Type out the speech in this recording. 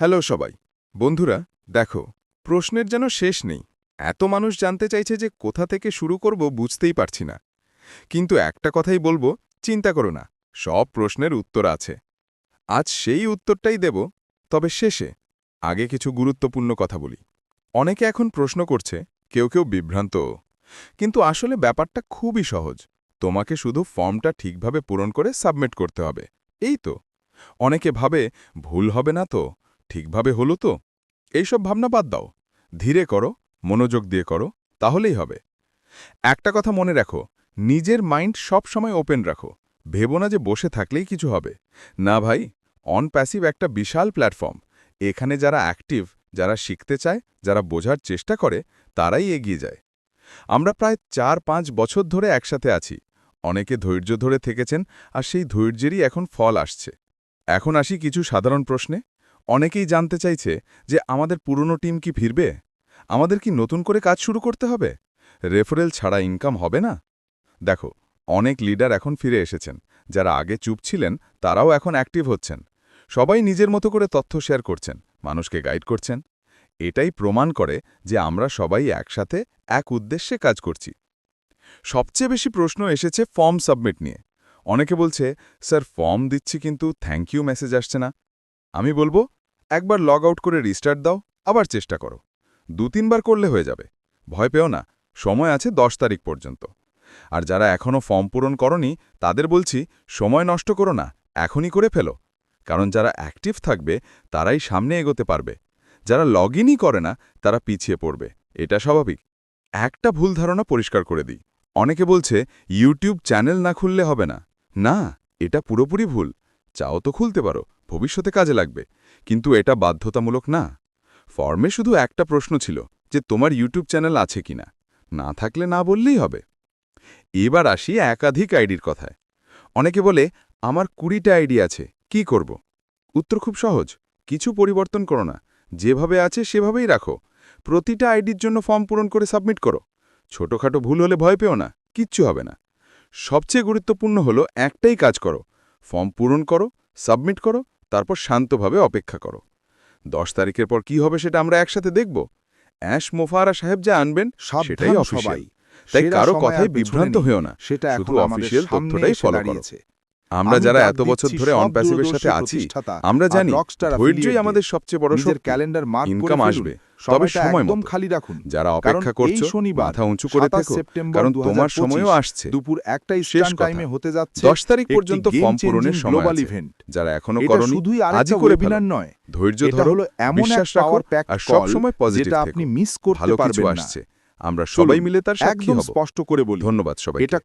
Hello সবাই বন্ধুরা, দেখো, প্রশ্নের যেন শেষ নেই। এত মানুষ জানতে চাইছে যে কোথা থেকে শুরু করব বুঝতেই পারছি না। কিন্তু একটা কথাই বলবো, চিন্তা করো না, সব প্রশ্নের উত্তর আছে। আজ সেই উত্তরটাই দেব, তবে শেষে। আগে কিছু গুরুত্বপূর্ণ কথা বলি। অনেকে এখন প্রশ্ন করছে, কেউ কেউ বিভ্রান্ত। কিন্তু আসলে ব্যাপারটা খুবই সহজ। তোমাকে শুধু ফর্মটা ঠিকভাবে পূরণ করে সাবমিট করতে হবে, এই তো। অনেকে ভাবে, ভুল হবে না তো, ঠিকভাবে হলো তো। এইসব ভাবনা বাদ দাও, ধীরে করো, মনোযোগ দিয়ে করো, তাহলেই হবে। একটা কথা মনে রাখো, নিজের মাইন্ড সব সময় ওপেন রাখো। ভেবো না যে বসে থাকলেই কিছু হবে। না ভাই, অন প্যাসিভ একটা বিশাল প্ল্যাটফর্ম। এখানে যারা অ্যাক্টিভ, যারা শিখতে চায়, যারা বোঝার চেষ্টা করে, তারাই এগিয়ে যায়। আমরা প্রায় ৪-৫ বছর ধরে একসাথে আছি। অনেকে ধৈর্য ধরে থেকেছেন, আর সেই ধৈর্যেরই এখন ফল আসছে। এখন আসি কিছু সাধারণ প্রশ্নে। অনেকেই জানতে চাইছে যে আমাদের পুরনো টিম কি ফিরবে? আমাদের কি নতুন করে কাজ শুরু করতে হবে? রেফারেল ছাড়া ইনকাম হবে না? দেখো, অনেক লিডার এখন ফিরে এসেছেন। যারা আগে চুপ ছিলেন, তারাও এখন অ্যাক্টিভ হচ্ছেন। সবাই নিজের মতো করে তথ্য শেয়ার করছেন, মানুষকে গাইড করছেন। এটাই প্রমাণ করে যে আমরা সবাই একসাথে এক উদ্দেশ্যে কাজ করছি। সবচেয়ে বেশি প্রশ্ন এসেছে ফর্ম সাবমিট নিয়ে। অনেকে বলছে, স্যার ফর্ম দিচ্ছি কিন্তু থ্যাংক ইউ মেসেজ আসছে না। আমি বলবো, একবার লগ আউট করে রিস্টার্ট দাও, আবার চেষ্টা করো। ২-৩ বার করলে হয়ে যাবে। ভয় পেও না, সময় আছে ১০ তারিখ পর্যন্ত। আর যারা এখনও ফর্ম পূরণ করনি, তাদের বলছি, সময় নষ্ট করো না, এখনই করে ফেলো। কারণ যারা অ্যাক্টিভ থাকবে, তারাই সামনে এগোতে পারবে। যারা লগ ইনই করে না, তারা পিছিয়ে পড়বে। এটা স্বাভাবিক। একটা ভুল ধারণা পরিষ্কার করে দিই। অনেকে বলছে, ইউটিউব চ্যানেল না খুললে হবে না। না, এটা পুরোপুরি ভুল। চাও তো খুলতে পারো, ভবিষ্যতে কাজে লাগবে। কিন্তু এটা বাধ্যতামূলক না। ফর্মে শুধু একটা প্রশ্ন ছিল যে তোমার ইউটিউব চ্যানেল আছে কিনা। না থাকলে না বললেই হবে। এবার আসি একাধিক আইডির কথায়। অনেকে বলে, আমার ২০টা আইডি আছে, কি করব? উত্তর খুব সহজ, কিছু পরিবর্তন করো না। যেভাবে আছে সেভাবেই রাখো। প্রতিটা আইডির জন্য ফর্ম পূরণ করে সাবমিট করো। ছোটখাটো ভুল হলে ভয় পেও না, কিচ্ছু হবে না। সবচেয়ে গুরুত্বপূর্ণ হলো একটাই কাজ করো, ফর্ম পূরণ করো, সাবমিট করো, তারপর শান্তভাবে অপেক্ষা করো। ১০ তারিখের পর কি হবে সেটা আমরা একসাথে দেখব। অ্যাশ মোফারা সাহেব যা আনবেন সেটাই অফিসিয়াল। তাই কারো কথায় বিভ্রান্ত হয়েও না, শুধু অফিসিয়াল তথ্যটাই ফলো করো। আমরা যারা এত বছর ধরে অন প্যাসিভের সাথে আছি, আমরা জানি ধৈর্যই আমাদের সবচেয়ে বড় শক্তি। ক্যালেন্ডার মার্ক ইনকাম আসবে, তবে সময় মতো। খালি রাখুন। যারা অপেক্ষা করছো, মাথা উঁচু করে থেকো, কারণ তোমার সময়ও আসছে। দুপুর ১টা শেষ ইস্টার্ন কথা, টাইমে হতে যাচ্ছে ১০ তারিখ পর্যন্ত ফর্ম পূরণের সময় আছে। যারা এখনো করনি, শুধুই আজই আরেকটা করে ওয়েবিনার ফেলো। নয়, ধৈর্য এটা ধরো, হলো এমন এক বিশ্বাস রাখো, পাওয়ার প্যাকড আর সব কল সময় পজিটিভ যেটা থেকো। আপনি মিস করতে ভালো কিছু পারবেন না। আসছে, আমরা সবাই মিলে তার সাক্ষী একদম হব। স্পষ্ট করে বলি, ধন্যবাদ সবাইকে। এটা